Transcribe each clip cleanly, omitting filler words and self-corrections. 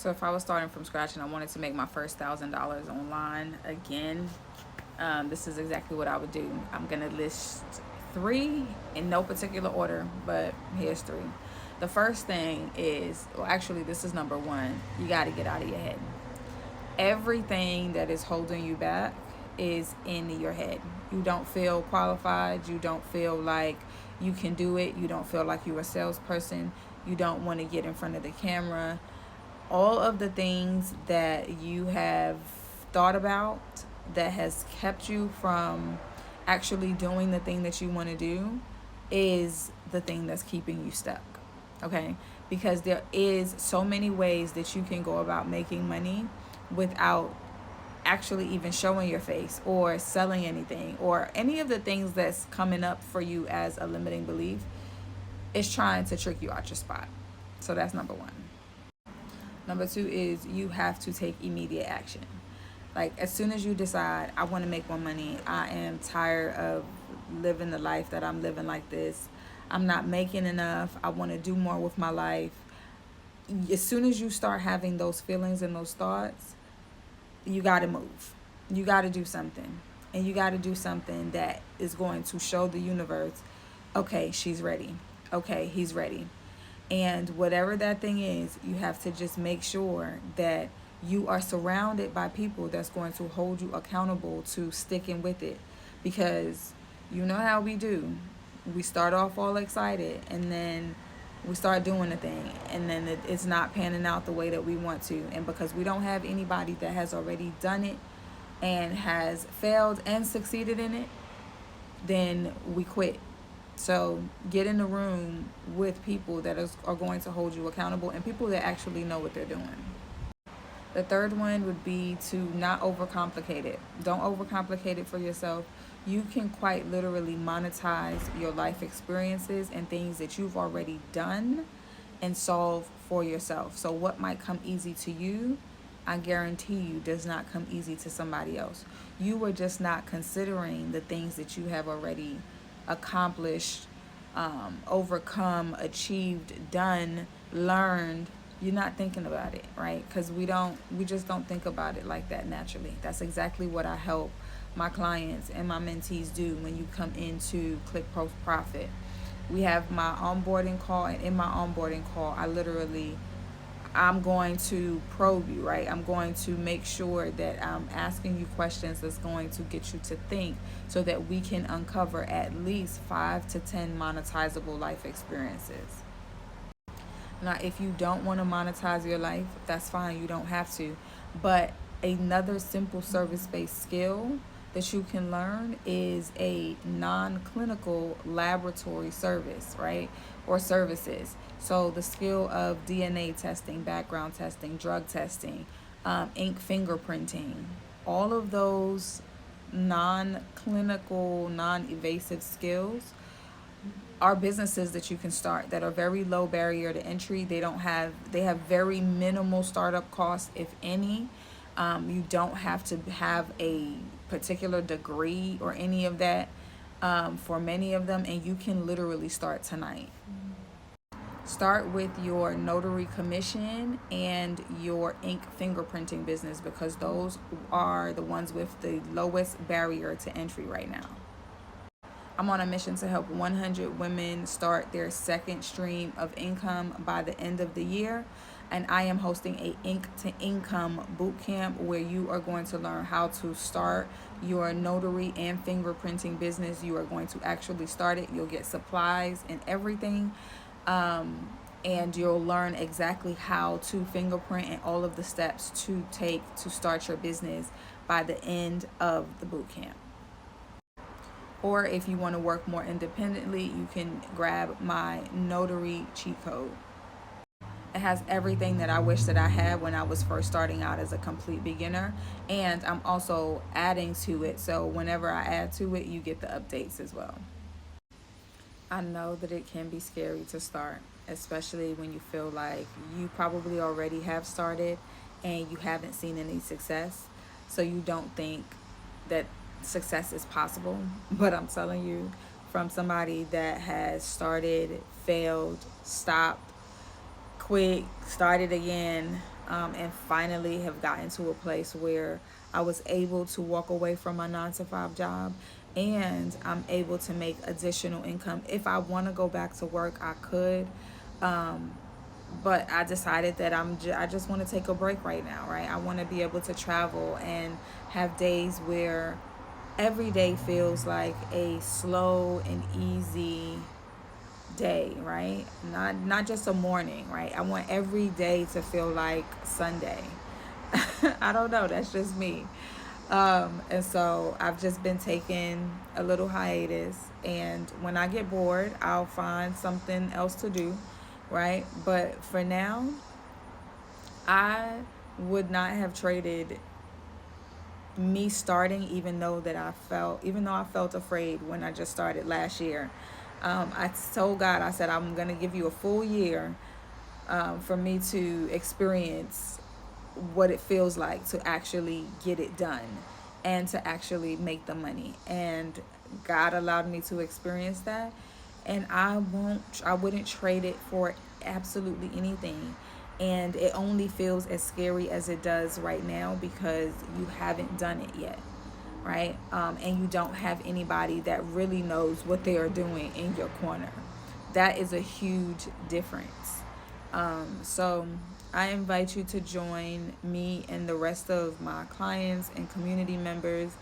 So if I was starting from scratch and I wanted to make my first $1,000 online again, this is exactly what I would do. I'm gonna list three in no particular order, but here's three. The first thing is, well, actually, this is number one. You got to get out of your head. Everything that is holding you back is in your head. You don't feel qualified. You don't feel like you can do it. You don't feel like you're a salesperson. You don't want to get in front of the camera. All of the things that you have thought about that has kept you from actually doing the thing that you want to do is the thing that's keeping you stuck. Okay? Because there is so many ways that you can go about making money without actually even showing your face or selling anything or any of the things that's coming up for you as a limiting belief is trying to trick you out your spot. So that's number one. Number two is you have to take immediate action. Like, as soon as you decide, I want to make more money, I am tired of living the life that I'm living like this, I'm not making enough, I want to do more with my life. As soon as you start having those feelings and those thoughts, you got to move. You got to do something. And you got to do something that is going to show the universe, okay, she's ready. Okay, he's ready. And whatever that thing is, you have to just make sure that you are surrounded by people that's going to hold you accountable to sticking with it. Because you know how we do. We start off all excited and then we start doing the thing and then it's not panning out the way that we want to. And because we don't have anybody that has already done it and has failed and succeeded in it, then we quit. So get in the room with people that are going to hold you accountable and people that actually know what they're doing. The third one would be to not overcomplicate it. Don't overcomplicate it for yourself. You can quite literally monetize your life experiences and things that you've already done and solve for yourself. So what might come easy to you, I guarantee you, does not come easy to somebody else. You were just not considering the things that you have already accomplished, overcome, achieved, done, learned. You're not thinking about it, right? Because we just don't think about it like that naturally. That's exactly what I help my clients and my mentees do when you come into Click Post Profit. We have my onboarding call, and in my onboarding call, I'm going to probe you, right? I'm going to make sure that I'm asking you questions that's going to get you to think so that we can uncover at least 5 to 10 monetizable life experiences. Now, if you don't want to monetize your life, that's fine. You don't have to. But another simple service-based skill that you can learn is a non-clinical laboratory service, right? Or services. So the skill of DNA testing, background testing, drug testing, ink fingerprinting, all of those non-clinical, non-evasive skills are businesses that you can start that are very low barrier to entry. They have very minimal startup costs, if any. You don't have to have a particular degree or any of that for many of them, and you can literally start tonight. Start with your notary commission and your ink fingerprinting business because those are the ones with the lowest barrier to entry right now. I'm on a mission to help 100 women start their second stream of income by the end of the year. And I am hosting a Ink to Income bootcamp where you are going to learn how to start your notary and fingerprinting business. You are going to actually start it. You'll get supplies and everything. And you'll learn exactly how to fingerprint and all of the steps to take to start your business by the end of the bootcamp. Or if you want to work more independently, you can grab my notary cheat code. It has everything that I wish that I had when I was first starting out as a complete beginner. And I'm also adding to it. So whenever I add to it, you get the updates as well. I know that it can be scary to start, especially when you feel like you probably already have started and you haven't seen any success. So you don't think that success is possible. But I'm telling you, from somebody that has started, failed, stopped, quit, started again, and finally have gotten to a place where I was able to walk away from my 9 to 5 job, and I'm able to make additional income. If I want to go back to work, I could. But I decided that I just want to take a break right now, right? I want to be able to travel and have days where every day feels like a slow and easy day, right? Not just a morning, right? I want every day to feel like Sunday. I don't know, that's just me. And so I've just been taking a little hiatus, and when I get bored, I'll find something else to do, right? But for now, I would not have traded me starting, even though I felt afraid when I just started last year. I told God, I said, I'm going to give you a full year for me to experience what it feels like to actually get it done and to actually make the money. And God allowed me to experience that. And I wouldn't trade it for absolutely anything. And it only feels as scary as it does right now because you haven't done it yet, right? And you don't have anybody that really knows what they are doing in your corner. That is a huge difference. So I invite you to join me and the rest of my clients and community members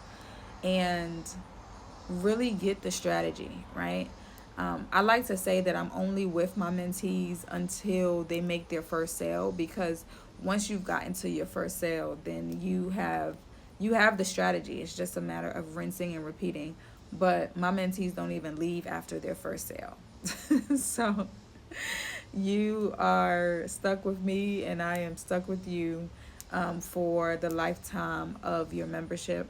and really get the strategy, right? I like to say that I'm only with my mentees until they make their first sale, because once you've gotten to your first sale, then you have the strategy. It's just a matter of rinsing and repeating. But my mentees don't even leave after their first sale. So you are stuck with me, and I am stuck with you for the lifetime of your membership.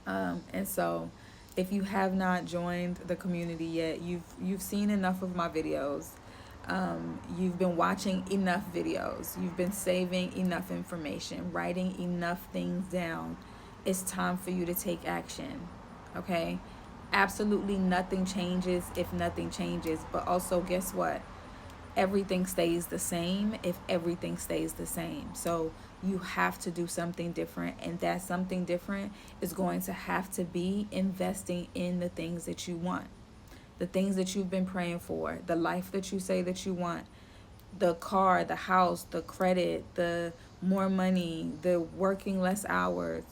And so if you have not joined the community yet, you've seen enough of my videos. You've been watching enough videos. You've been saving enough information, writing enough things down. It's time for you to take action. Okay? Absolutely nothing changes if nothing changes. But also, guess what? Everything stays the same if everything stays the same. So you have to do something different, and that something different is going to have to be investing in the things that you want, the things that you've been praying for, the life that you say that you want, the car, the house, the credit, the more money, the working less hours,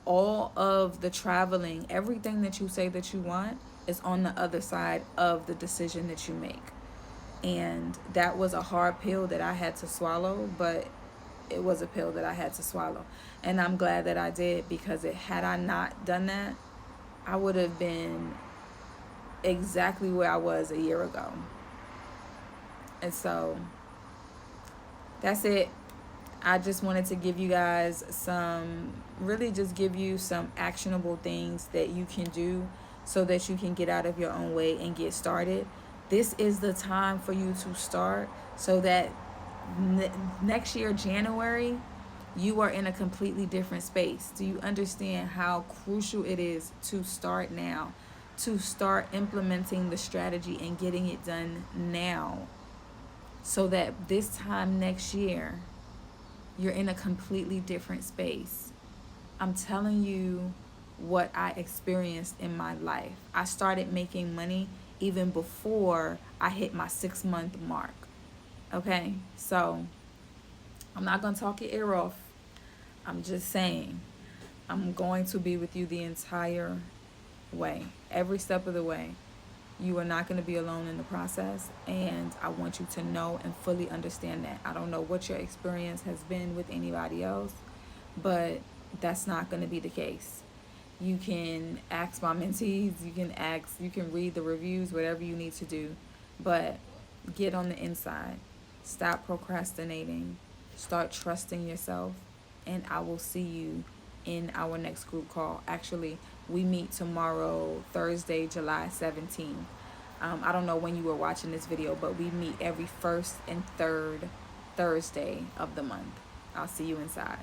all of the traveling, everything that you say that you want is on the other side of the decision that you make. And that was a hard pill that I had to swallow, but it was a pill that I had to swallow. And I'm glad that I did, because had I not done that, I would have been exactly where I was a year ago. And so that's it. I just wanted to give you guys just give you some actionable things that you can do so that you can get out of your own way and get started. This is the time for you to start, so that next year, January, you are in a completely different space. Do you understand how crucial it is to start now, to start implementing the strategy and getting it done now, so that this time next year, you're in a completely different space? I'm telling you what I experienced in my life. I started making money even before I hit my 6-month mark. Okay? So I'm not going to talk your ear off. I'm just saying, I'm going to be with you the entire way, every step of the way. You are not going to be alone in the process, and I want you to know and fully understand that. I don't know what your experience has been with anybody else, but that's not going to be the case. You can ask my mentees, you can read the reviews, whatever you need to do, but get on the inside. Stop procrastinating. Start trusting yourself, and I will see you in our next group call. Actually, we meet tomorrow, Thursday, July 17th. I don't know when you were watching this video, but we meet every first and third Thursday of the month. I'll see you inside.